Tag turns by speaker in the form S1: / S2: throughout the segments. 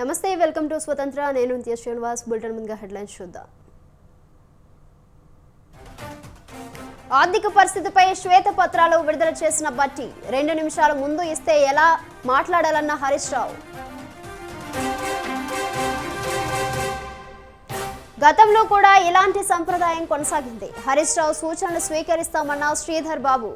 S1: నమస్తే, welcome to స్వతంత్ర. నేను శ్రీనివాస్. బులెటిన్ ముందుగా హెడ్లైన్స్ చూద్దాం. ఆర్థిక పరిస్థితిపై శ్వేతపత్రాలు విడుదల చేసిన బట్టి 2 నిమిషాల ముందు ఇస్తే ఎలా మాట్లాడాలన్న హరీష్ రావు. గతంలో కూడా ఇలాంటి సంప్రదాయం కొనసాగింది. హరీష్ రావు సూచనలు స్వీకరిస్తామన్న శ్రీధర్ బాబు.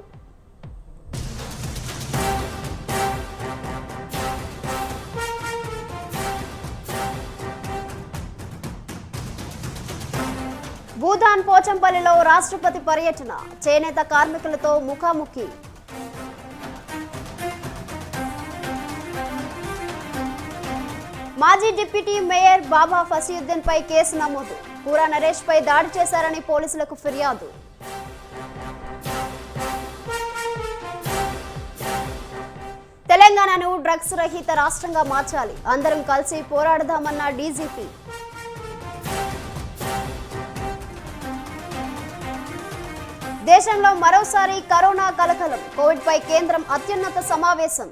S1: భూదాన్ పోచంపల్లిలో రాష్ట్రపతి పర్యటన, చేనేత కార్మికులతో ముఖాముఖి. మాజీ డిప్యూటీ మేయర్ బాబా ఫసీయుద్దీన్ పై కేసు నమోదు. పూరా నరేష్ పై దాడి చేశారని పోలీసులకు ఫిర్యాదు. తెలంగాణను డ్రగ్స్ రహిత రాష్ట్రంగా మార్చాలి, అందరం కలిసి పోరాడదామన్న డీజీపీ. దేశంలో మరోసారి కరోనా కలకలం, కోవిడ్ పై కేంద్రం అత్యున్నత సమావేశం.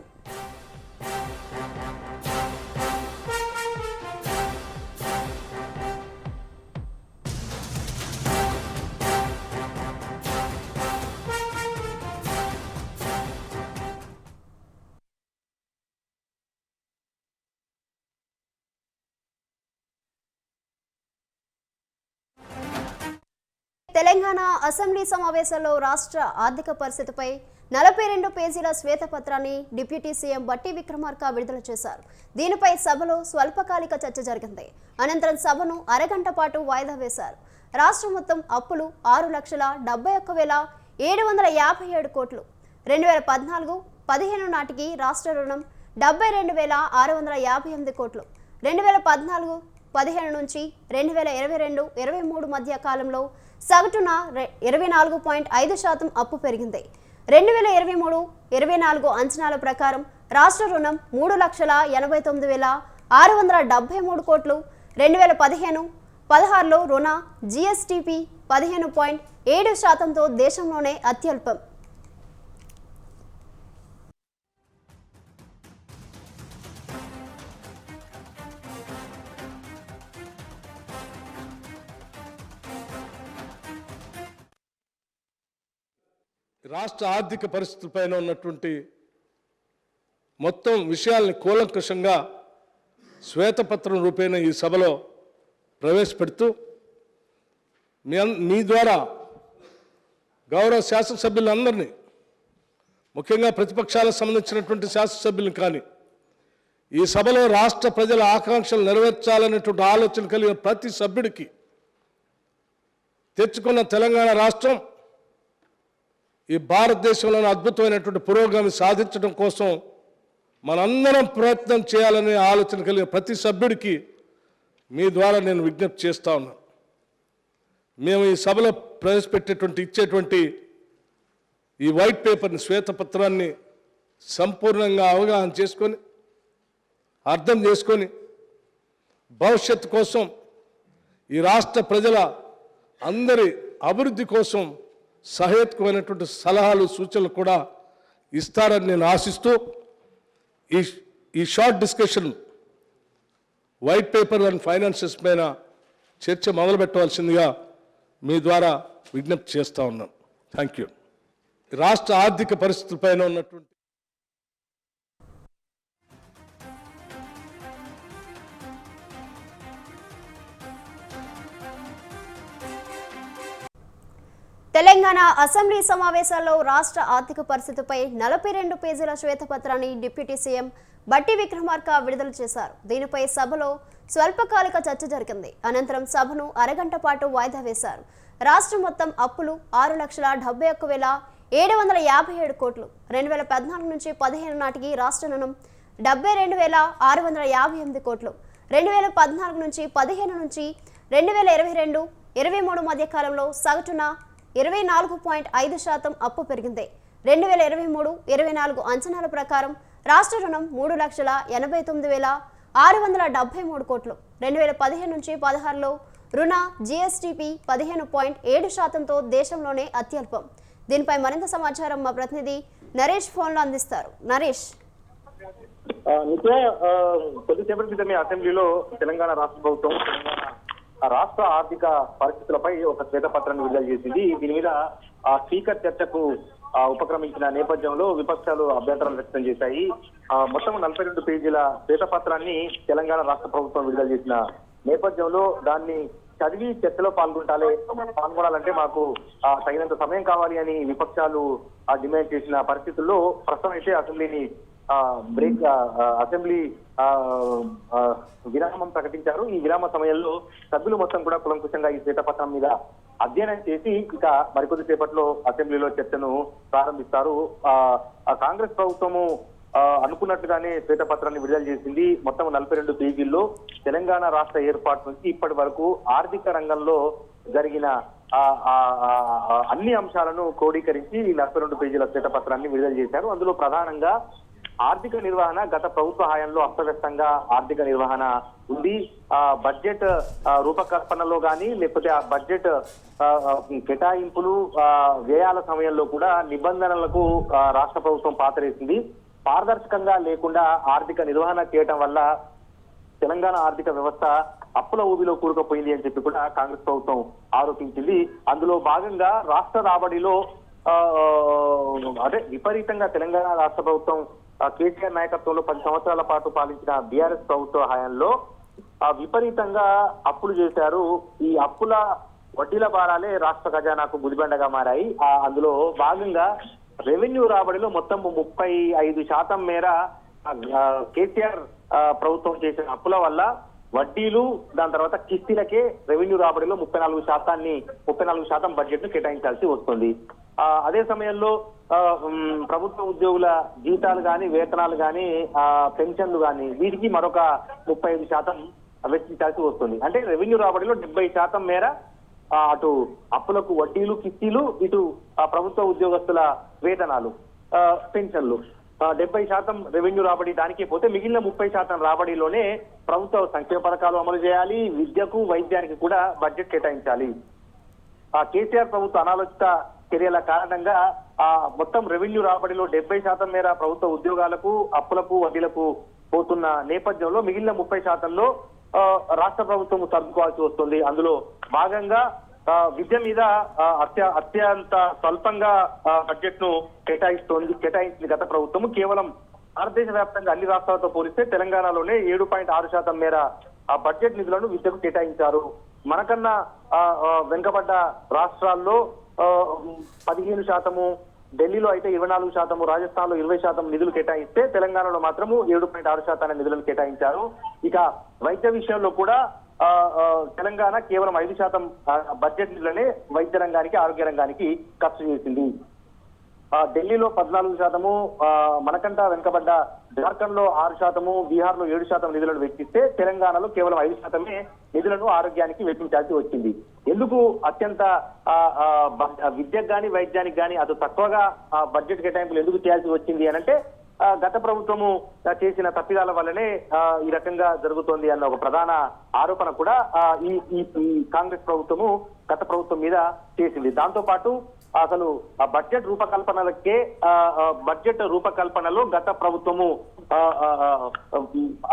S1: తెలంగాణ అసెంబ్లీ సమావేశంలో రాష్ట్ర ఆర్థిక పరిస్థితిపై 42 పేజీల శ్వేతపత్రాన్ని డిప్యూటీ సీఎం బట్టి విక్రమార్క విడుదల చేశారు. దీనిపై సభలో స్వల్పకాలిక చర్చ జరిగింది. అనంతరం సభను అరగంట పాటు వాయిదా వేశారు. రాష్ట్రం మొత్తం అప్పులు 6,71,757 కోట్లు. 2014-15 నాటికి రాష్ట్ర రుణం 72,658 కోట్లు. 2014-15 నుంచి 2022-23 మధ్య కాలంలో సగటున 24.5% అప్పు పెరిగింది. 2023-24 అంచనాల ప్రకారం రాష్ట్ర రుణం 3,89,673 కోట్లు. 2015-16లో రుణ జీఎస్టీపీ 15.7%తో దేశంలోనే అత్యల్పం.
S2: రాష్ట్ర ఆర్థిక పరిస్థితులపైన ఉన్నటువంటి మొత్తం విషయాల్ని కూలంకషంగా శ్వేతపత్రం రూపేణ ఈ సభలో ప్రవేశపెడుతూ మీ ద్వారా గౌరవ శాసనసభ్యులందరినీ, ముఖ్యంగా ప్రతిపక్షాలకు సంబంధించినటువంటి శాసనసభ్యులను కానీ, ఈ సభలో రాష్ట్ర ప్రజల ఆకాంక్షలు నెరవేర్చాలనేటువంటి ఆలోచన కలిగిన ప్రతి సభ్యుడికి తెచ్చుకున్న తెలంగాణ రాష్ట్రం ఈ భారతదేశంలోని అద్భుతమైనటువంటి పురోగతి సాధించడం కోసం మనందరం ప్రయత్నం చేయాలనే ఆలోచన కలిగిన ప్రతి సభ్యుడికి మీ ద్వారా నేను విజ్ఞప్తి చేస్తా ఉన్నాను. మేము ఈ సభలో ఇచ్చేటువంటి ఈ వైట్ పేపర్ని, శ్వేతపత్రాన్ని సంపూర్ణంగా అవగాహన చేసుకొని, అర్థం చేసుకొని, భవిష్యత్తు కోసం, ఈ రాష్ట్ర ప్రజల అందరి అభివృద్ధి కోసం సహేతుకమైనటువంటి సలహాలు, సూచనలు కూడా ఇస్తారని నేను ఆశిస్తూ ఈ short discussion white paper and finances పైన చర్చ మొదలుపెట్టవలసిందిగా మీ ద్వారా విజ్ఞప్తి చేస్తూ ఉన్నాను. Thank you. రాష్ట్ర ఆర్థిక పరిస్థితులపైన ఉన్నటువంటి
S1: తెలంగాణ అసెంబ్లీ సమావేశాల్లో రాష్ట్ర ఆర్థిక పరిస్థితిపై 42 పేజీల శ్వేతపత్రాన్ని డిప్యూటీ సీఎం బట్టి విక్రమార్క విడుదల చేశారు. దీనిపై సభలో స్వల్పకాలిక చర్చ జరిగింది. అనంతరం సభను అరగంట పాటు వాయిదా వేశారు. రాష్ట్రం మొత్తం అప్పులు 6,71,757 కోట్లు. 2014 నుంచి 15 నాటికి రాష్ట్ర రుణం 72,658 కోట్లు. 2014 నుంచి 15 నుంచి 2022-23 మధ్య కాలంలో సగటున 24.5% అప్పు పెరిగింది. 2023-24 అంచనాల ప్రకారం రాష్ట్ర రుణం 3,89,673 కోట్లు. 2015 నుంచి 16లో రుణ జీఎస్టీపీ 15.7%తో దేశంలోనే అత్యల్పం. దీనిపై మరింత సమాచారం మా ప్రతినిధి నరేష్ ఫోన్లో అందిస్తారు. నరేష్.
S3: నిత్య కొద్దిసేపటి క్రితమే అసెంబ్లీలో తెలంగాణ రాష్ట్ర ప్రభుత్వం రాష్ట్ర ఆర్థిక పరిస్థితులపై ఒక శ్వేతపత్రాన్ని విడుదల చేసింది. దీని మీద స్పీకర్ చర్చకు ఉపక్రమించిన నేపథ్యంలో విపక్షాలు అభ్యంతరాలు వ్యక్తం చేశాయి. మొత్తం 42 పేజీల శ్వేతపత్రాన్ని తెలంగాణ రాష్ట్ర ప్రభుత్వం విడుదల చేసిన నేపథ్యంలో దాన్ని చదివి చర్చలో పాల్గొనాలంటే మాకు తగినంత సమయం కావాలి అని విపక్షాలు డిమాండ్ చేసిన పరిస్థితుల్లో ప్రస్తుతం అయితే అసెంబ్లీ విరామం ప్రకటించారు. ఈ విరామ సమయంలో సభ్యులు మొత్తం కూడా కులంకుశంగా ఈ శ్వేతపత్రం మీద అధ్యయనం చేసి ఇక మరికొద్ది సేపట్లో అసెంబ్లీలో చర్చను ప్రారంభిస్తారు. కాంగ్రెస్ ప్రభుత్వము అనుకున్నట్టుగానే శ్వేతపత్రాన్ని విడుదల చేసింది. మొత్తం 42 పేజీల్లో తెలంగాణ రాష్ట్ర ఏర్పాటు నుంచి ఇప్పటి వరకు ఆర్థిక రంగంలో జరిగిన అన్ని అంశాలను క్రోడీకరించి ఈ 42 పేజీల శ్వేతపత్రాన్ని విడుదల చేశారు. అందులో ప్రధానంగా ఆర్థిక నిర్వహణ గత ప్రభుత్వ హయాంలో అస్తవ్యస్తంగా ఆర్థిక నిర్వహణ ఉంది. బడ్జెట్ రూపకల్పనలో కానీ లేకపోతే ఆ బడ్జెట్ కేటాయింపులు వ్యయాల సమయంలో కూడా నిబంధనలకు రాష్ట్ర ప్రభుత్వం పాతరేసింది. పారదర్శకంగా లేకుండా ఆర్థిక నిర్వహణ చేయటం వల్ల తెలంగాణ ఆర్థిక వ్యవస్థ అప్పుల ఊబిలో కూరుకుపోయింది అని చెప్పి కూడా కాంగ్రెస్ ప్రభుత్వం ఆరోపించింది. అందులో భాగంగా రాష్ట్ర రాబడిలో విపరీతంగా తెలంగాణ రాష్ట్ర ప్రభుత్వం కేసీఆర్ నాయకత్వంలో 10 సంవత్సరాల పాటు పాలించిన బీఆర్ఎస్ ప్రభుత్వ హయాంలో విపరీతంగా అప్పులు చేశారు. ఈ అప్పుల వడ్డీల భారాలే రాష్ట్ర ఖజానాకు గుదిబండగా మారాయి. అందులో భాగంగా రెవెన్యూ రాబడిలో మొత్తం 35% మేర కేసీఆర్ ప్రభుత్వం చేసిన అప్పుల వల్ల వడ్డీలు దాని తర్వాత కిస్తీలకే రెవెన్యూ రాబడిలో 34% బడ్జెట్ ను కేటాయించాల్సి వస్తుంది. అదే సమయంలో ప్రభుత్వ ఉద్యోగుల జీతాలు కానీ వేతనాలు కానీ పెన్షన్లు కానీ వీటికి మరొక 35% వెచ్చించాల్సి వస్తుంది. అంటే రెవెన్యూ రాబడిలో 70% మేర అటు అప్పులకు వడ్డీలు కిస్తీలు, ఇటు ప్రభుత్వ ఉద్యోగస్తుల వేతనాలు పెన్షన్లు 70% రెవెన్యూ రాబడి దానికే పోతే మిగిలిన 30% రాబడిలోనే ప్రభుత్వ సంక్షేమ పథకాలు అమలు చేయాలి. విద్యకు వైద్యానికి కూడా బడ్జెట్ కేటాయించాలి. కేసీఆర్ ప్రభుత్వ అనాలోచిత చర్యల కారణంగా మొత్తం రెవెన్యూ రాబడిలో 70% మేర ప్రభుత్వ ఉద్యోగాలకు అప్పులకు వడ్డీలకు పోతున్న నేపథ్యంలో మిగిలిన 30%లో రాష్ట్ర ప్రభుత్వం సర్దుకోవాల్సి వస్తుంది. అందులో భాగంగా విద్య మీద అత్యంత స్వల్పంగా బడ్జెట్ ను కేటాయించింది గత ప్రభుత్వం. కేవలం భారతదేశ వ్యాప్తంగా అన్ని రాష్ట్రాలతో పోలిస్తే తెలంగాణలోనే 7.6% మేర బడ్జెట్ నిధులను విద్యకు కేటాయించారు. మనకన్నా వెనుకబడ్డ రాష్ట్రాల్లో 15%, ఢిల్లీలో అయితే 24%, రాజస్థాన్ లో 20% నిధులు కేటాయిస్తే తెలంగాణలో మాత్రము 7.6% నిధులను కేటాయించారు. ఇక వైద్య విషయంలో కూడా తెలంగాణ కేవలం 5% బడ్జెట్ నిధులనే వైద్య రంగానికి ఆరోగ్య రంగానికి ఖర్చు చేసింది. ఢిల్లీలో 14%, మనకంట వెనుకబడ్డ జార్ఖండ్ లో 6%, బీహార్ లో 7% నిధులను వెచ్చిస్తే తెలంగాణలో కేవలం 5% నిధులను ఆరోగ్యానికి వెచ్చించాల్సి వచ్చింది. ఎందుకు అత్యంత విద్యకు గాని వైద్యానికి గాని అటు తక్కువగా బడ్జెట్ కేటాయింపులు ఎందుకు చేయాల్సి వచ్చింది అనంటే గత ప్రభుత్వము చేసిన తప్పిదాల వల్లనే ఈ రకంగా జరుగుతోంది అన్న ఒక ప్రధాన ఆరోపణ కూడా ఈ కాంగ్రెస్ ప్రభుత్వము గత ప్రభుత్వం మీద చేసింది. దాంతో పాటు అసలు బడ్జెట్ రూపకల్పనలో గత ప్రభుత్వము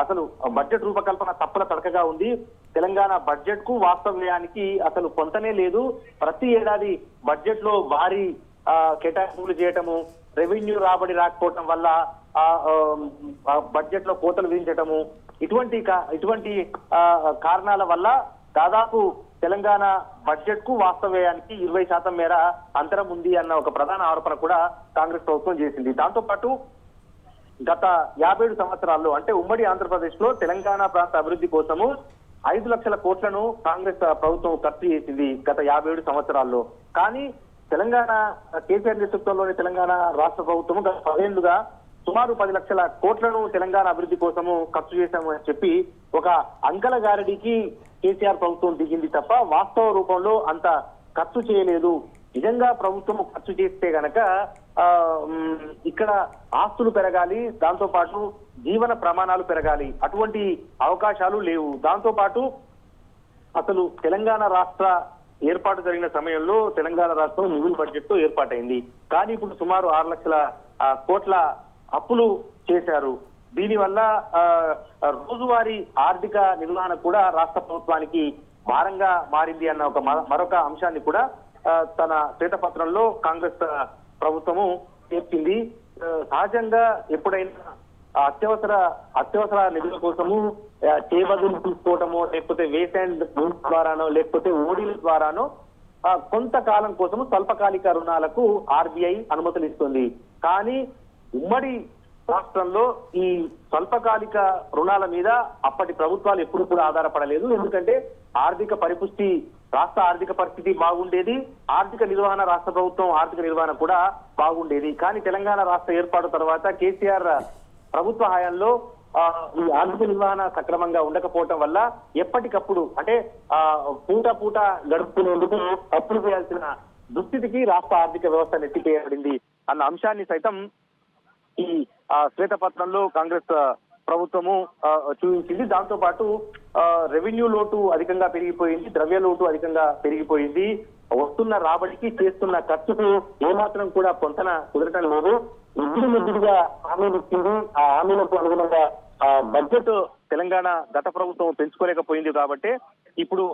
S3: అసలు బడ్జెట్ రూపకల్పన తప్పుల తడకగా ఉంది. తెలంగాణ బడ్జెట్ కు వాస్తవ్యానికి అసలు పొంతనే లేదు. ప్రతి ఏడాది బడ్జెట్ లో భారీ కేటాయింపులు చేయటము, రెవెన్యూ రాబడి రాకపోవటం వల్ల బడ్జెట్ లో కోతలు విధించటము, ఇటువంటి కారణాల వల్ల దాదాపు తెలంగాణ బడ్జెట్ కు వాస్తవ్యానికి 20% మేర అంతరం ఉంది అన్న ఒక ప్రధాన ఆరోపణ కూడా కాంగ్రెస్ ప్రభుత్వం చేసింది. దాంతో పాటు గత 57 సంవత్సరాల్లో అంటే ఉమ్మడి ఆంధ్రప్రదేశ్ లో తెలంగాణ ప్రాంత అభివృద్ధి కోసము 5 లక్షల కోట్లను కాంగ్రెస్ ప్రభుత్వం ఖర్చు చేసింది గత 57 సంవత్సరాల్లో. కానీ తెలంగాణ కేసీఆర్ నేతృత్వంలోని తెలంగాణ రాష్ట్ర ప్రభుత్వం గత 10 ఏళ్లుగా సుమారు 10 లక్షల కోట్లను తెలంగాణ అభివృద్ధి కోసము ఖర్చు చేశామని చెప్పి ఒక అంకల గారడికి కేసీఆర్ ప్రభుత్వం దిగింది తప్ప వాస్తవ రూపంలో అంత ఖర్చు చేయలేదు. నిజంగా ప్రభుత్వం ఖర్చు చేస్తే గనక ఇక్కడ ఆస్తులు పెరగాలి, దాంతో పాటు జీవన ప్రమాణాలు పెరగాలి. అటువంటి అవకాశాలు లేవు. దాంతో పాటు అసలు తెలంగాణ రాష్ట్ర ఏర్పాటు జరిగిన సమయంలో తెలంగాణ రాష్ట్రం మిగులు బడ్జెట్ తో ఏర్పాటైంది. కానీ ఇప్పుడు సుమారు 6 లక్షల కోట్ల అప్పులు చేశారు. దీనివల్ల రోజువారీ ఆర్థిక నిర్వహణ కూడా రాష్ట్ర ప్రభుత్వానికి భారంగా మారింది అన్న ఒక మరొక అంశాన్ని కూడా తన శ్వేతపత్రంలో కాంగ్రెస్ ప్రభుత్వము చేర్చింది. సహజంగా ఎప్పుడైనా అత్యవసర నిధుల కోసము చేబదులు తీసుకోవటమో, లేకపోతే వేస్ అండ్ మీన్స్ ద్వారానో, లేకపోతే ఓడీల ద్వారానో కొంతకాలం కోసము స్వల్పకాలిక రుణాలకు ఆర్బీఐ అనుమతులు ఇస్తుంది. కానీ ఉమ్మడి రాష్ట్రంలో ఈ స్వల్పకాలిక రుణాల మీద అప్పటి ప్రభుత్వాలు ఎప్పుడు కూడా ఆధారపడలేదు. ఎందుకంటే రాష్ట్ర ఆర్థిక పరిస్థితి బాగుండేది, ఆర్థిక నిర్వహణ రాష్ట్ర ప్రభుత్వం ఆర్థిక నిర్వహణ కూడా బాగుండేది. కానీ తెలంగాణ రాష్ట్ర ఏర్పాటు తర్వాత కేసీఆర్ ప్రభుత్వ హయాంలో ఈ ఆర్థిక నిర్వహణ సక్రమంగా ఉండకపోవటం వల్ల ఎప్పటికప్పుడు అంటే పూట గడుపుకునేందుకు అప్పులు చేయాల్సిన దుస్థితికి రాష్ట్ర ఆర్థిక వ్యవస్థ నెట్టివేయబడింది అన్న అంశాన్ని సైతం ఈ శ్వేతపత్రంలో కాంగ్రెస్ ప్రభుత్వము చూపించింది. దాంతో పాటు రెవెన్యూ లోటు అధికంగా పెరిగిపోయింది, ద్రవ్య లోటు అధికంగా పెరిగిపోయింది, వస్తున్న రాబడికి చేస్తున్న ఖర్చుకు ఏమాత్రం కూడా పొంతన కుదరటం లేదు. ముద్దుగా హామీలు ఇచ్చింది. ఆ హామీలకు అనుగుణంగా బడ్జెట్ తెలంగాణ గత ప్రభుత్వం పెంచుకోలేకపోయింది. కాబట్టి ఇప్పుడు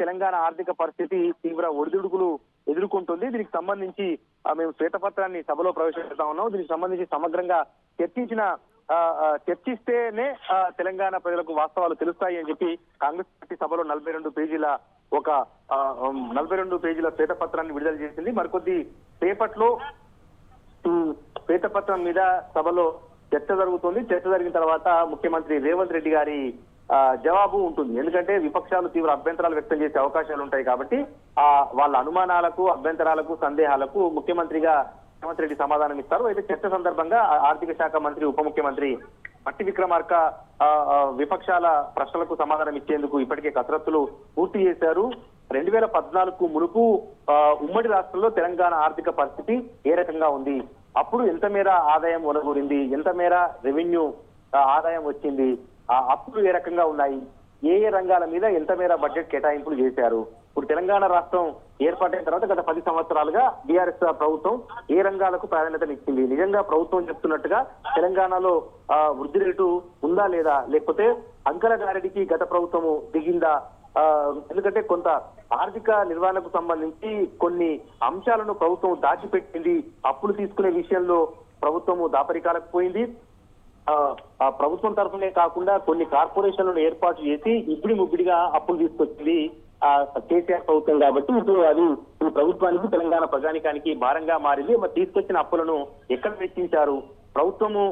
S3: తెలంగాణ ఆర్థిక పరిస్థితి తీవ్ర ఒడిదుడుకులు ఎదుర్కొంటుంది. దీనికి సంబంధించి మేము శ్వేతపత్రాన్ని సభలో ప్రవేశపెడతా ఉన్నాం. దీనికి సంబంధించి సమగ్రంగా చర్చిస్తేనే తెలంగాణ ప్రజలకు వాస్తవాలు తెలుస్తాయి అని చెప్పి కాంగ్రెస్ పార్టీ సభలో 42 పేజీల శ్వేతపత్రాన్ని విడుదల చేసింది. మరికొద్ది సేపట్లో శ్వేతపత్రం మీద సభలో చర్చ జరుగుతుంది. చర్చ జరిగిన తర్వాత ముఖ్యమంత్రి రేవంత్ రెడ్డి గారి జవాబు ఉంటుంది. ఎందుకంటే విపక్షాలు తీవ్ర అభ్యంతరాలు వ్యక్తం చేసే అవకాశాలు ఉంటాయి. కాబట్టి వాళ్ళ అనుమానాలకు, అభ్యంతరాలకు, సందేహాలకు ముఖ్యమంత్రిగా రేవంత్ రెడ్డి సమాధానం ఇస్తారు. అయితే చర్చ సందర్భంగా ఆర్థిక శాఖ మంత్రి, ఉప ముఖ్యమంత్రి మట్టి విక్రమార్క విపక్షాల ప్రశ్నలకు సమాధానం ఇచ్చేందుకు ఇప్పటికే కసరత్తులు పూర్తి చేశారు. 2014 మునుపు ఉమ్మడి రాష్ట్రంలో తెలంగాణ ఆర్థిక పరిస్థితి ఏ రకంగా ఉంది, అప్పుడు ఎంత మేర ఆదాయం ఒనగూరింది, ఎంత మేర రెవెన్యూ ఆదాయం వచ్చింది, అప్పులు ఏ రకంగా ఉన్నాయి, ఏ రంగాల మీద ఎంత మేర బడ్జెట్ కేటాయింపులు చేశారు, ఇప్పుడు తెలంగాణ రాష్ట్రం ఏర్పాటైన తర్వాత గత 10 సంవత్సరాలుగా బీఆర్ఎస్ ప్రభుత్వం ఏ రంగాలకు ప్రాధాన్యతనిచ్చింది, నిజంగా ప్రభుత్వం చెప్తున్నట్టుగా తెలంగాణలో వృద్ధి రేటు ఉందా లేదా, లేకపోతే అంకెల గారడికి గత ప్రభుత్వము దిగిందా, ఎందుకంటే కొంత ఆర్థిక నిర్వహణకు సంబంధించి కొన్ని అంశాలను ప్రభుత్వం దాచిపెట్టింది. అప్పులు తీసుకునే విషయంలో ప్రభుత్వము దాపరికాలకు పోయింది. ప్రభుత్వం తరఫునే కాకుండా కొన్ని కార్పొరేషన్లను ఏర్పాటు చేసి ముబ్బిడిగా అప్పులు తీసుకొచ్చింది కేసీఆర్ ప్రభుత్వం. కాబట్టి ఇప్పుడు అది ఈ ప్రభుత్వానికి, తెలంగాణ ప్రజానికానికి భారంగా మారింది. మరి తీసుకొచ్చిన అప్పులను ఎక్కడ వెచ్చించారు? ప్రభుత్వము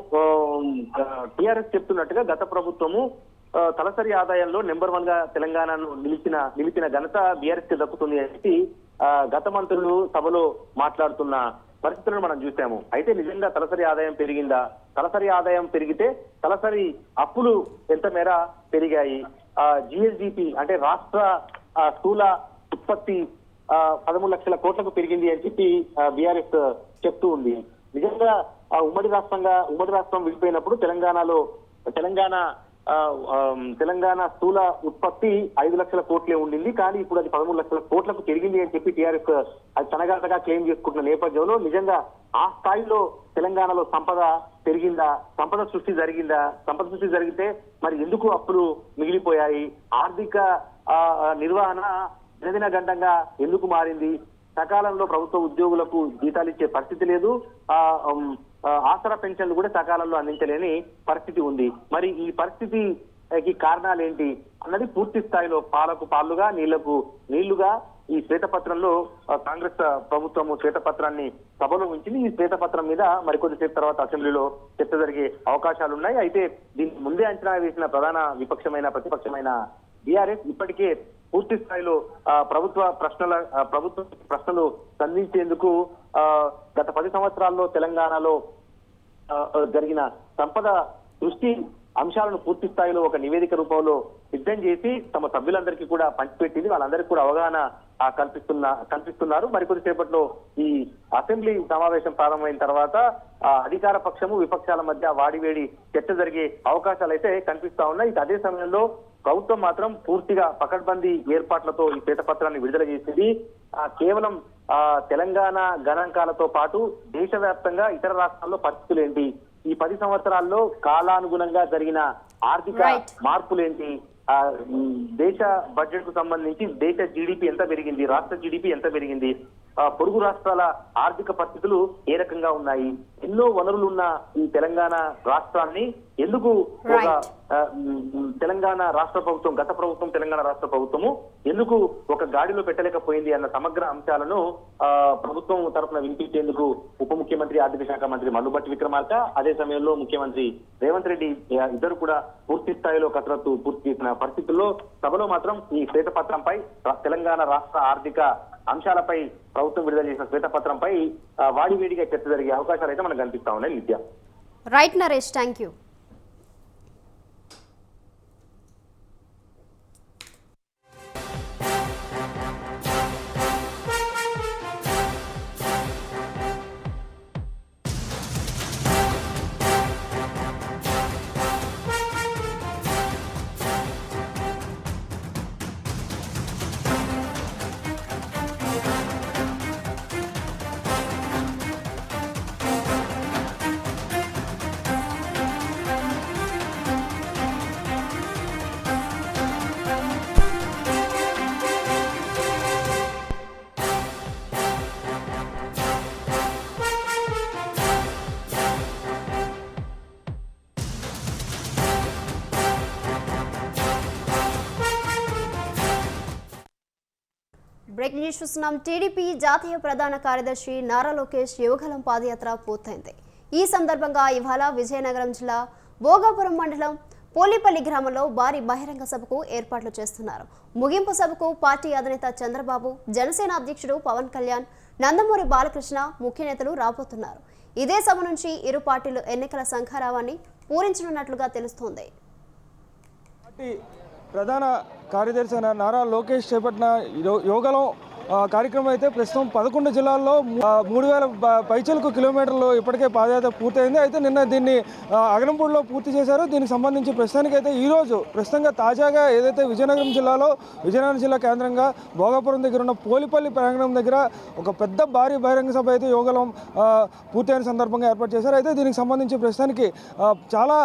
S3: టీఆర్ఎస్ చెప్తున్నట్టుగా గత ప్రభుత్వము తలసరి ఆదాయంలో నెంబర్ 1 గా తెలంగాణను నిలిపిన ఘనత బీఆర్ఎస్ కి దక్కుతుంది అని చెప్పి గత మంత్రులు సభలో మాట్లాడుతున్న పరిస్థితులను మనం చూసాము. అయితే నిజంగా తలసరి ఆదాయం పెరిగిందా? తలసరి ఆదాయం పెరిగితే తలసరి అప్పులు ఎంత మేర పెరిగాయి? జిఎస్డిపి అంటే రాష్ట్ర స్థూల ఉత్పత్తి 13 లక్షల కోట్లకు పెరిగింది అని చెప్పి బీఆర్ఎస్ చెప్తూ ఉంది. నిజంగా ఉమ్మడి రాష్ట్రం విడిపోయినప్పుడు తెలంగాణ స్థూల ఉత్పత్తి 5 లక్షల కోట్లే ఉండింది. కానీ ఇప్పుడు అది 13 లక్షల కోట్లకు పెరిగింది అని చెప్పి టీఆర్ఎస్ అది తనగతగా క్లెయిమ్ చేసుకుంటున్న నేపథ్యంలో నిజంగా ఆ స్థాయిలో తెలంగాణలో సంపద పెరిగిందా? సంపద సృష్టి జరిగిందా? సంపద సృష్టి జరిగితే మరి ఎందుకు అప్పులు మిగిలిపోయాయి? ఆర్థిక నిర్వహణ దినదిన గంటంగా ఎందుకు మారింది? సకాలంలో ప్రభుత్వ ఉద్యోగులకు జీతాలు ఇచ్చే పరిస్థితి లేదు. ఆసరా పెన్షన్లు కూడా సకాలంలో అందించలేని పరిస్థితి ఉంది. మరి ఈ పరిస్థితికి కారణాలు ఏంటి అన్నది పూర్తి స్థాయిలో పాలకు పాలుగా, నీళ్లకు నీళ్లుగా ఈ శ్వేతపత్రంలో కాంగ్రెస్ ప్రభుత్వము శ్వేతపత్రాన్ని సభలో ఉంచింది. ఈ శ్వేతపత్రం మీద మరికొద్దిసేపు తర్వాత అసెంబ్లీలో చర్చ జరిగే అవకాశాలు ఉన్నాయి. అయితే దీన్ని ముందే అంచనా వేసిన ప్రతిపక్షమైన బీఆర్ఎస్ ఇప్పటికే పూర్తి స్థాయిలో ప్రభుత్వ ప్రశ్నలు సంధించేందుకు గత 10 సంవత్సరాల్లో తెలంగాణలో జరిగిన సంపద సృష్టి అంశాలను పూర్తి స్థాయిలో ఒక నివేదిక రూపంలో సిద్ధం చేసి తమ సభ్యులందరికీ కూడా పంచిపెట్టింది. వాళ్ళందరికీ కూడా అవగాహన కల్పిస్తున్నారు. మరికొద్ది సేపట్లో ఈ అసెంబ్లీ సమావేశం ప్రారంభమైన తర్వాత అధికార పక్షము, విపక్షాల మధ్య వాడివేడి చర్చ జరిగే అవకాశాలు అయితే కనిపిస్తా ఉన్నాయి. అదే సమయంలో ప్రభుత్వం మాత్రం పూర్తిగా పకడ్బందీ ఏర్పాట్లతో ఈ శ్వేతపత్రాన్ని విడుదల చేసింది. కేవలం తెలంగాణ గణాంకాలతో పాటు దేశవ్యాప్తంగా ఇతర రాష్ట్రాల్లో పరిస్థితులు ఏంటి, ఈ 10 సంవత్సరాల్లో కాలానుగుణంగా జరిగిన ఆర్థిక
S1: Right.
S3: మార్పులేంటి, దేశ బడ్జెట్ కు సంబంధించి దేశ జీడిపి ఎంత పెరిగింది, రాష్ట్ర జీడిపి ఎంత పెరిగింది, పొరుగు రాష్ట్రాల ఆర్థిక పరిస్థితులు ఏ రకంగా ఉన్నాయి, ఎన్నో వనరులు ఉన్న ఈ తెలంగాణ రాష్ట్రాన్ని ఎందుకు ఒక
S1: Right.
S3: తెలంగాణ రాష్ట్ర ప్రభుత్వం, గత ప్రభుత్వం తెలంగాణ రాష్ట్ర ప్రభుత్వము ఎందుకు ఒక గాడిలో పెట్టలేకపోయింది అన్న సమగ్ర అంశాలను ప్రభుత్వం తరఫున వినిపించేందుకు ఉప ముఖ్యమంత్రి ఆర్థిక శాఖ మంత్రి మల్లుభట్టి విక్రమార్క, అదే సమయంలో ముఖ్యమంత్రి రేవంత్ రెడ్డి ఇద్దరు కూడా పూర్తి స్థాయిలో కసరత్తు పూర్తి చేసిన పరిస్థితుల్లో సభలో మాత్రం ఈ శ్వేతపత్రంపై తెలంగాణ రాష్ట్ర ఆర్థిక అంశాలపై ప్రభుత్వం విడుదల చేసిన శ్వేతపత్రంపై వాడివేడిగా చర్చ జరిగే అవకాశాలు అయితే మనకు కనిపిస్తా ఉన్నాయి. నిత్య
S1: right Naresh, thank you. Break news చూస్తున్నాం. టీడీపీ జాతీయ ప్రధాన కార్యదర్శి నారా లోకేష్ యువగలం పాదయాత్ర పూర్తయింది. ఈ సందర్భంగా ఇవాళ విజయనగరం జిల్లా భోగాపురం మండలం పోలిపల్లి గ్రామంలో భారీ బహిరంగ సభకు ఏర్పాట్లు చేస్తున్నారు. ముగింపు సభకు పార్టీ అధినేత చంద్రబాబు, జనసేన అధ్యక్షుడు పవన్ కళ్యాణ్, నందమూరి బాలకృష్ణ ముఖ్య నేతలు రాబోతున్నారు. ఇదే సభ నుంచి ఇరు పార్టీలు ఎన్నికల సంఖారావాన్ని పూరించనున్నట్లుగా తెలుస్తోంది.
S4: ప్రధాన కార్యదర్శి నారా లోకేష్ చేపట్టిన యోగలం కార్యక్రమం అయితే ప్రస్తుతం 11 జిల్లాల్లో 3000 పైచలకు కిలోమీటర్లు ఇప్పటికే పాదయాత్ర పూర్తయింది. అయితే నిన్న దీన్ని అగనంపూడిలో పూర్తి చేశారు. దీనికి సంబంధించి ప్రస్తుతానికైతే ఈరోజు ప్రస్తుతంగా తాజాగా ఏదైతే విజయనగరం జిల్లా కేంద్రంగా భోగాపురం దగ్గర ఉన్న పోలిపల్లి ప్రాంగణం దగ్గర ఒక పెద్ద భారీ బహిరంగ సభ అయితే యోగలం పూర్తయిన సందర్భంగా ఏర్పాటు చేశారు. అయితే దీనికి సంబంధించి ప్రస్తుతానికి చాలా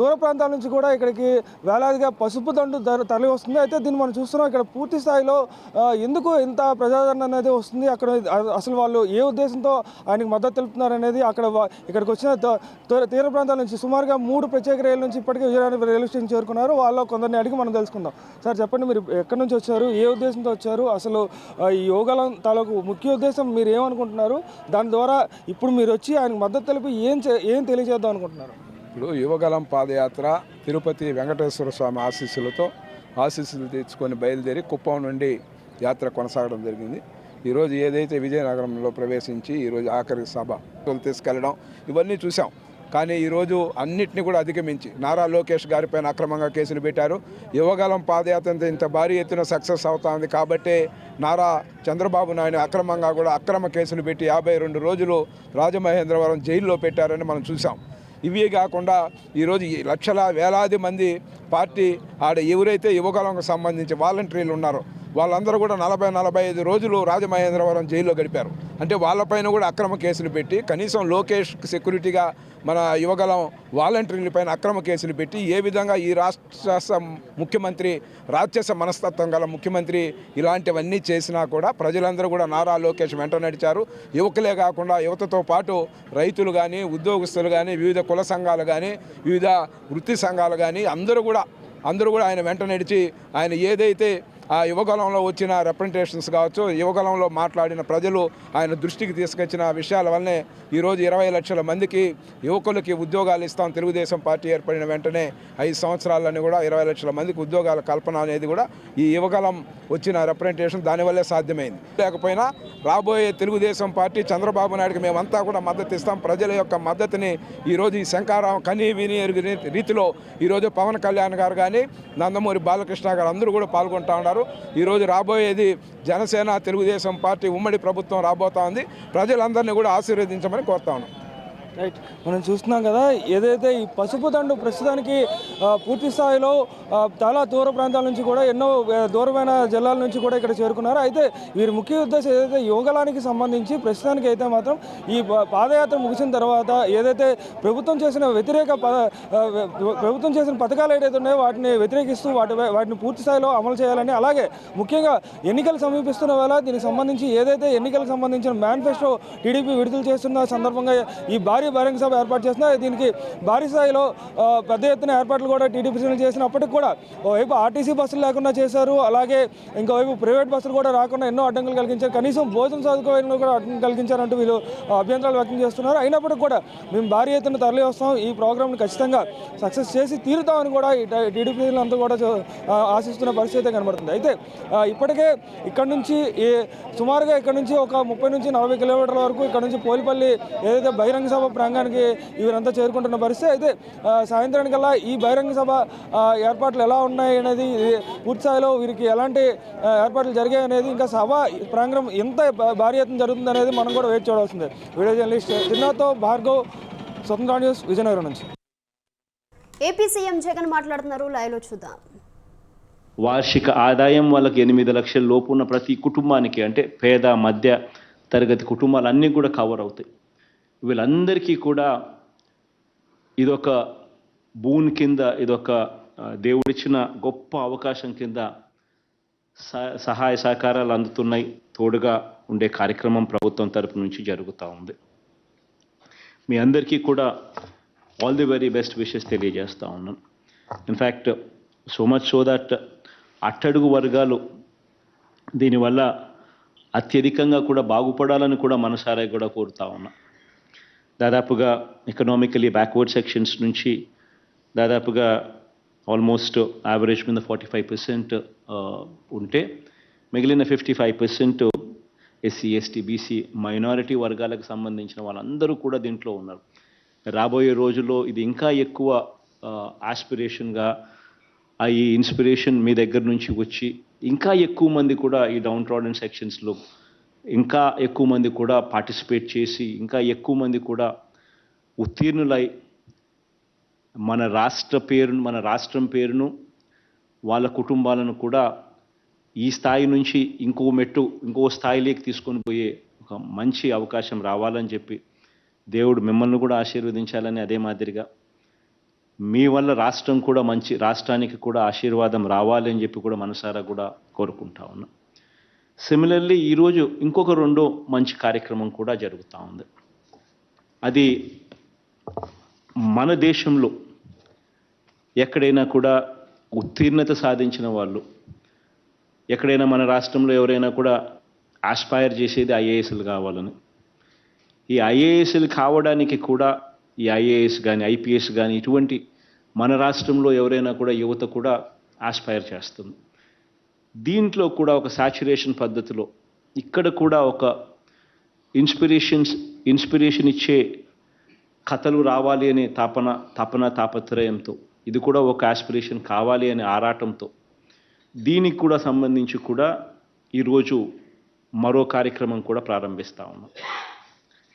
S4: దూర ప్రాంతాల నుంచి కూడా ఇక్కడికి వేలాదిగా పసుపు దండు తరలి వస్తుంది. అయితే దీన్ని మనం చూస్తున్నాం. ఇక్కడ పూర్తి స్థాయిలో ఎందుకు ఇంత ప్రజాదరణ అనేది వస్తుంది, అక్కడ అసలు వాళ్ళు ఏ ఉద్దేశంతో ఆయనకు మద్దతు తెలుపుతున్నారు అనేది ఇక్కడికి వచ్చిన తీర ప్రాంతాల నుంచి సుమారుగా 3 ప్రత్యేక రైలు నుంచి ఇప్పటికే విజయనగరం రైల్వే స్టేషన్ చేరుకున్నారు. వాళ్ళు కొందరిని అడిగి మనం తెలుసుకుందాం. సార్ చెప్పండి, మీరు ఎక్కడి నుంచి వచ్చారు, ఏ ఉద్దేశంతో వచ్చారు, అసలు ఈ యోగలం తాలూకు ముఖ్య ఉద్దేశం మీరు ఏమనుకుంటున్నారు, దాని ద్వారా ఇప్పుడు మీరు వచ్చి ఆయనకు మద్దతు తెలిపి ఏం తెలియజేద్దాం అనుకుంటున్నారు?
S5: ఇప్పుడు యువగలం పాదయాత్ర తిరుపతి వెంకటేశ్వర స్వామి ఆశీస్సులు తెచ్చుకొని బయలుదేరి కుప్పం నుండి యాత్ర కొనసాగడం జరిగింది. ఈరోజు ఏదైతే విజయనగరంలో ప్రవేశించి ఈరోజు ఆఖరి సభ తీసుకెళ్ళడం ఇవన్నీ చూసాం. కానీ ఈరోజు అన్నిటిని కూడా అధిగమించి నారా లోకేష్ గారిపైన అక్రమంగా కేసులు పెట్టారు. యువగలం పాదయాత్ర ఇంత భారీ ఎత్తున సక్సెస్ అవుతా ఉంది కాబట్టి నారా చంద్రబాబు నాయుడు అక్రమంగా కూడా అక్రమ కేసులు పెట్టి 52 రోజులు రాజమహేంద్రవరం జైల్లో పెట్టారని మనం చూసాం. ఇవే కాకుండా ఈరోజు వేలాది మంది పార్టీ ఎవరైతే యువగలంకు సంబంధించి వాలంటీర్లు ఉన్నారో వాళ్ళందరూ కూడా 40-45 రోజులు రాజమహేంద్రవరం జైల్లో గడిపారు. అంటే వాళ్ళపైన కూడా అక్రమ కేసులు పెట్టి కనీసం లోకేష్ సెక్యూరిటీగా మన యువగలం వాలంటీర్లపైన అక్రమ కేసులు పెట్టి ఏ విధంగా ఈ రాష్ట్ర ముఖ్యమంత్రి రాక్షస మనస్తత్వం గల ముఖ్యమంత్రి ఇలాంటివన్నీ చేసినా కూడా ప్రజలందరూ కూడా నారా లోకేష్ వెంట నడిచారు. యువకులే కాకుండా యువతతో పాటు రైతులు కానీ, ఉద్యోగస్తులు కానీ, వివిధ కుల సంఘాలు కానీ, వివిధ వృత్తి సంఘాలు కానీ అందరూ కూడా ఆయన వెంట నడిచి ఆయన ఏదైతే ఆ యువగలంలో వచ్చిన రిప్రజెంటేషన్స్ కావచ్చు, యువగలంలో మాట్లాడిన ప్రజలు ఆయన దృష్టికి తీసుకొచ్చిన విషయాల వల్లనే ఈరోజు 20 లక్షల మందికి యువకులకి ఉద్యోగాలు ఇస్తాం. తెలుగుదేశం పార్టీ ఏర్పడిన వెంటనే 5 సంవత్సరాలని కూడా 20 లక్షల మందికి ఉద్యోగాల కల్పన అనేది కూడా ఈ యువగలం వచ్చిన రిప్రజెంటేషన్ దానివల్లే సాధ్యమైంది. లేకపోయినా రాబోయే తెలుగుదేశం పార్టీ చంద్రబాబు నాయుడుకి మేమంతా కూడా మద్దతు ఇస్తాం. ప్రజల యొక్క మద్దతుని ఈరోజు ఈ శంకారావం కనీ విని ఎరుగు రీతిలో ఈరోజు పవన్ కళ్యాణ్ గారు కానీ, నందమూరి బాలకృష్ణ గారు అందరూ కూడా పాల్గొంటా ఉన్నారు. ఈరోజు రాబోయేది జనసేన తెలుగుదేశం పార్టీ ఉమ్మడి ప్రభుత్వం రాబోతా ఉంది. ప్రజలందరినీ కూడా ఆశీర్వదించమని కోరుతా ఉన్నాం.
S4: రైట్, మనం చూస్తున్నాం కదా ఏదైతే ఈ పసుపు దండు ప్రస్తుతానికి పూర్తి స్థాయిలో చాలా దూర ప్రాంతాల నుంచి కూడా ఎన్నో దూరమైన జిల్లాల నుంచి కూడా ఇక్కడ చేరుకున్నారు. అయితే వీరి ముఖ్య ఉద్దేశం ఏదైతే యోగలానికి సంబంధించి ప్రస్తుతానికి అయితే మాత్రం ఈ పాదయాత్ర ముగిసిన తర్వాత ఏదైతే ప్రభుత్వం చేసిన పథకాలు ఏదైతే ఉన్నాయో వాటిని వ్యతిరేకిస్తూ వాటిని పూర్తి స్థాయిలో అమలు చేయాలని, అలాగే ముఖ్యంగా ఎన్నికలు సమీపిస్తున్న వేళ దీనికి సంబంధించి ఏదైతే ఎన్నికలకు సంబంధించిన మేనిఫెస్టో టీడీపీ విడుదల చేస్తున్న సందర్భంగా ఈ భారీ బహిరంగ సభ ఏర్పాటు చేస్తున్నారు. దీనికి భారీ స్థాయిలో పెద్ద ఎత్తున ఏర్పాట్లు కూడా టీడీపీ చేసినప్పటికీ కూడా ఓవైపు ఆర్టీసీ బస్సులు లేకుండా చేశారు, అలాగే ఇంకోవైపు ప్రైవేట్ బస్సులు కూడా రాకుండా ఎన్నో అడ్డంకులు కలిగించారు, కనీసం భోజన సదుపాయంలో కూడా అడ్డంకులు కలిగించారంటూ వీళ్ళు అభ్యంతరాలు వ్యక్తం చేస్తున్నారు. అయినప్పటికీ కూడా మేము భారీ ఎత్తున తరలి వస్తాం, ఈ ప్రోగ్రామ్ని ఖచ్చితంగా సక్సెస్ చేసి తీరుతామని కూడా ఈ టీడీపీ అంతా కూడా ఆశిస్తున్న పరిస్థితి కనబడుతుంది. అయితే ఇప్పటికే ఇక్కడ నుంచి సుమారుగా ఇక్కడ నుంచి ఒక 30 నుంచి 40 కిలోమీటర్ల వరకు ఇక్కడ నుంచి పోలిపల్లి ఏదైతే బహిరంగ సభ ప్రాంగానికి వీరంతా చేరుకుంటున్న పరిస్థితి. అయితే సాయంత్రానికల్లా ఈ బహిరంగ సభ ఏర్పాట్లు ఎలా ఉన్నాయి అనేది, పూర్తి స్థాయిలో వీరికి ఎలాంటి ఏర్పాట్లు జరిగాయి అనేది, ఇంకా సభ ప్రాంగణం ఎంత భారీ ఎత్తున జరుగుతుంది అనేది మనం కూడా వేచి చూడాల్సిందే. వీడియో జర్నలిస్ట్ జిన్నాతో భార్గవ్, స్వతంత్ర న్యూస్, విజయనగరం నుంచి.
S1: ఏపీ సీఎం జగన్ మాట్లాడుతున్నారు, లైవ్లో చూద్దాం.
S6: వార్షిక ఆదాయం వాళ్ళకి 8 లక్షల లోపు ఉన్న ప్రతి కుటుంబానికి, అంటే పేద మధ్య తరగతి కుటుంబాలు అన్నీ కూడా కవర్ అవుతాయి. వీళ్ళందరికీ కూడా ఇదొక బూన్ కింద, ఇదొక దేవుడిచ్చిన గొప్ప అవకాశం కింద సహాయ సహకారాలు అందుతున్నాయి. తోడుగా ఉండే కార్యక్రమం ప్రభుత్వం తరపు నుంచి జరుగుతూ ఉంది. మీ అందరికీ కూడా all the very best wishes తెలియజేస్తూ ఉన్నాను. In fact so much so that అట్టడుగు వర్గాలు దీనివల్ల అత్యధికంగా కూడా బాగుపడాలని కూడా మనసారా కూడా కోరుతా ఉన్నా. దాదాపుగా ఎకనామికలీ బ్యాక్వర్డ్ సెక్షన్స్ నుంచి దాదాపుగా ఆల్మోస్ట్ యావరేజ్ మీద 45% ఉంటే మిగిలిన 55% ఎస్సీ, ఎస్టీ, బీసీ, మైనారిటీ వర్గాలకు సంబంధించిన వాళ్ళందరూ కూడా దీంట్లో ఉన్నారు. రాబోయే రోజుల్లో ఇది ఇంకా ఎక్కువ ఆస్పిరేషన్గా ఈ ఇన్స్పిరేషన్ మీ దగ్గర నుంచి వచ్చి ఇంకా ఎక్కువ మంది కూడా ఈ డౌన్ ట్రాడెన్ సెక్షన్స్లో ఇంకా ఎక్కువ మంది కూడా పార్టిసిపేట్ చేసి ఇంకా ఎక్కువ మంది కూడా ఉత్తీర్ణులై మన రాష్ట్రం పేరును వాళ్ళ కుటుంబాలను కూడా ఈ స్థాయి నుంచి ఇంకో స్థాయిలోకి తీసుకొని పోయే ఒక మంచి అవకాశం రావాలని చెప్పి దేవుడు మిమ్మల్ని కూడా ఆశీర్వదించాలని, అదే మాదిరిగా మీ వల్ల రాష్ట్రానికి కూడా ఆశీర్వాదం రావాలి అని చెప్పి కూడా మనసారా కూడా కోరుకుంటా ఉన్నా. సిమిలర్లీ ఈరోజు ఇంకొక 2 మంచి కార్యక్రమం కూడా జరుగుతూ ఉంది. అది మన దేశంలో ఎక్కడైనా కూడా ఉత్తీర్ణత సాధించిన వాళ్ళు, ఎక్కడైనా మన రాష్ట్రంలో ఎవరైనా కూడా ఆస్పైర్ చేసేది ఐఏఎస్లు కావాలని, ఈ ఐఏఎస్లు కావడానికి కూడా ఈ ఐఏఎస్ కానీ ఐపీఎస్ కానీ ఇటువంటి మన రాష్ట్రంలో ఎవరైనా కూడా యువత కూడా ఆస్పైర్ చేస్తుంది. దీంట్లో కూడా ఒక సాచురేషన్ పద్ధతిలో ఇక్కడ కూడా ఒక ఇన్స్పిరేషన్ ఇచ్చే కథలు రావాలి అనే తాపత్రయంతో, ఇది కూడా ఒక ఆస్పిరేషన్ కావాలి అనే ఆరాటంతో దీనికి కూడా సంబంధించి కూడా ఈరోజు మరో కార్యక్రమం కూడా ప్రారంభిస్తూ ఉన్నాం.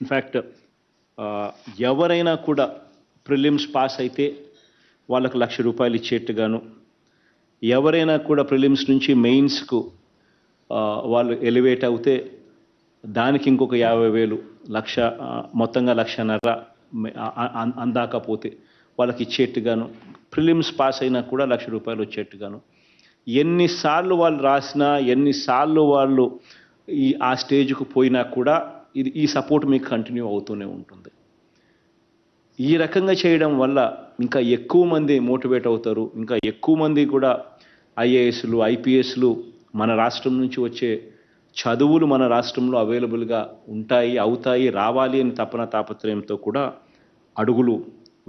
S6: ఇన్ఫ్యాక్ట్ ఎవరైనా కూడా ప్రిలిమ్స్ పాస్ అయితే వాళ్ళకు ₹1,00,000 ఇచ్చేట్టుగాను, ఎవరైనా కూడా ప్రిలిమ్స్ నుంచి మెయిన్స్కు వాళ్ళు ఎలివేట్ అవుతే దానికి ఇంకొక 50,000, మొత్తంగా 1,50,000 అందాకపోతే వాళ్ళకి ఇచ్చేట్టుగాను, ప్రిలిమ్స్ పాస్ అయినా కూడా ₹1,00,000 వచ్చేట్టుగాను, ఎన్నిసార్లు వాళ్ళు రాసినా ఎన్నిసార్లు వాళ్ళు ఆ స్టేజ్కు పోయినా కూడా ఈ సపోర్ట్ మీకు కంటిన్యూ అవుతూనే ఉంటుంది. ఈ రకంగా చేయడం వల్ల ఇంకా ఎక్కువ మంది మోటివేట్ అవుతారు, ఇంకా ఎక్కువ మంది కూడా ఐఏఎస్లు, ఐపీఎస్లు మన రాష్ట్రం నుంచి వచ్చే చదువులు మన రాష్ట్రంలో అవైలబుల్గా అవుతాయి, రావాలి అని తాపత్రయంతో కూడా అడుగులు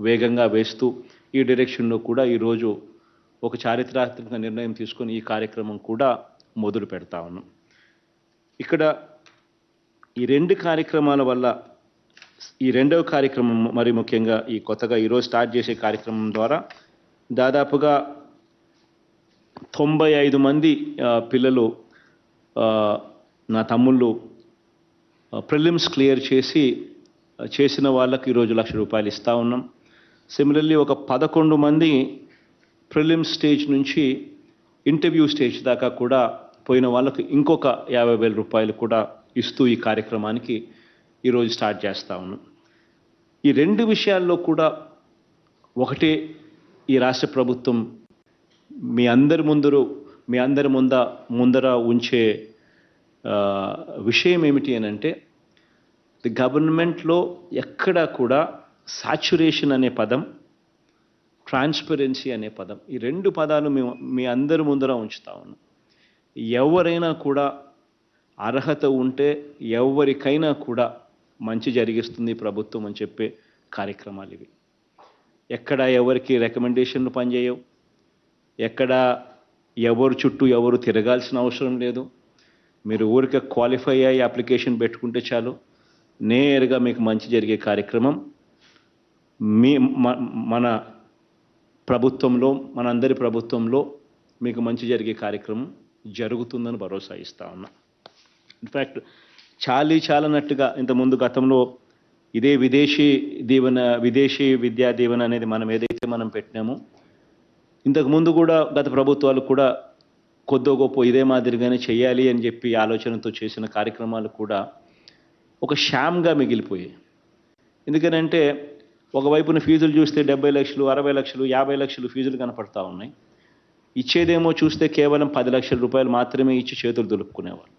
S6: వేగంగా వేస్తూ ఈ డైరెక్షన్లో కూడా ఈరోజు ఒక చారిత్రాత్మక నిర్ణయం తీసుకొని ఈ కార్యక్రమం కూడా మొదలు పెడతా ఉన్నాం. ఇక్కడ ఈ 2 కార్యక్రమాల వల్ల, ఈ 2వ కార్యక్రమం మరి ముఖ్యంగా ఈ కొత్తగా ఈరోజు స్టార్ట్ చేసే కార్యక్రమం ద్వారా దాదాపుగా 95 మంది పిల్లలు, నా తమ్ముళ్ళు ప్రిలిమ్స్ క్లియర్ చేసి చేసిన వాళ్ళకి ఈరోజు ₹1,00,000 ఇస్తూ ఉన్నాం. సిమిలర్లీ ఒక 11 మంది ప్రిలిమ్ స్టేజ్ నుంచి ఇంటర్వ్యూ స్టేజ్ దాకా కూడా పోయిన వాళ్ళకి ఇంకొక ₹50,000 కూడా ఇస్తూ ఈ కార్యక్రమానికి ఈరోజు స్టార్ట్ చేస్తూ ఉన్నాం. ఈ 2 విషయాల్లో కూడా ఒకటే ఈ రాష్ట్ర ప్రభుత్వం మీ అందరి ముందర ఉంచే విషయం ఏమిటి అని అంటే, ది గవర్నమెంట్లో ఎక్కడా కూడా సాచురేషన్ అనే పదం, ట్రాన్స్పరెన్సీ అనే పదం, ఈ 2 పదాలు మీ అందరి ముందర ఉంచుతా ఉన్నాం. ఎవరైనా కూడా అర్హత ఉంటే ఎవరికైనా కూడా మంచి జరిగిస్తుంది ప్రభుత్వం అని చెప్పే కార్యక్రమాలు ఇవి. ఎక్కడ ఎవరికి రికమెండేషన్లు పనిచేయవు, ఎక్కడ ఎవరు చుట్టూ ఎవరు తిరగాల్సిన అవసరం లేదు. మీరు ఊరికే క్వాలిఫై అయ్యి అప్లికేషన్ పెట్టుకుంటే చాలు, నేరుగా మీకు మంచి జరిగే కార్యక్రమం మన ప్రభుత్వంలో, మనందరి ప్రభుత్వంలో మీకు మంచి జరిగే కార్యక్రమం జరుగుతుందని భరోసా ఇస్తా ఉన్నా. ఇన్ఫ్యాక్ట్ చాలనట్టుగా ఇంతకుముందు గతంలో ఇదే విదేశీ విద్యా దీవెన అనేది మనం పెట్టినామో, ఇంతకుముందు కూడా గత ప్రభుత్వాలు కూడా కొద్దో గొప్ప ఇదే మాదిరిగానే చేయాలి అని చెప్పి ఆలోచనతో చేసిన కార్యక్రమాలు కూడా ఒక షామ్గా మిగిలిపోయాయి. ఎందుకనంటే ఒకవైపున ఫీజులు చూస్తే 70 లక్షలు, 60 లక్షలు, 50 లక్షలు ఫీజులు కనపడతా ఉన్నాయి. ఇచ్చేదేమో చూస్తే కేవలం ₹10 లక్షలు మాత్రమే ఇచ్చి చేతులు దులుపుకునేవారు.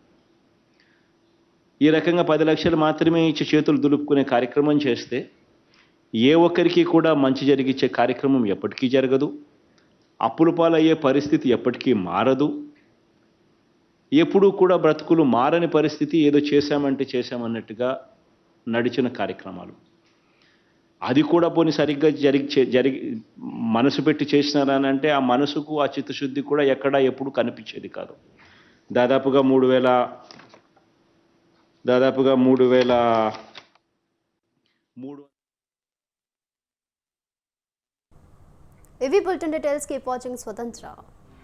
S6: ఈ రకంగా 10 లక్షలు మాత్రమే ఇచ్చి చేతులు దులుపుకునే కార్యక్రమం చేస్తే ఏ ఒక్కరికి కూడా మంచి జరిగించే కార్యక్రమం ఎప్పటికీ జరగదు. అప్పుల పాలయ్యే పరిస్థితి ఎప్పటికీ మారదు. ఎప్పుడూ కూడా బ్రతుకులు మారని పరిస్థితి, ఏదో చేశామన్నట్టుగా నడిచిన కార్యక్రమాలు. అది కూడా పోనీ సరిగ్గా జరిగి మనసు పెట్టి చేసినారని అంటే ఆ మనసుకు ఆ చిత్తశుద్ధి కూడా ఎక్కడా ఎప్పుడు కనిపించేది కాదు. దాదాపుగా 3,000
S1: ఇవి బులెటిన్ డీటెయిల్స్. కీప్ వాచింగ్ స్వతంత్ర.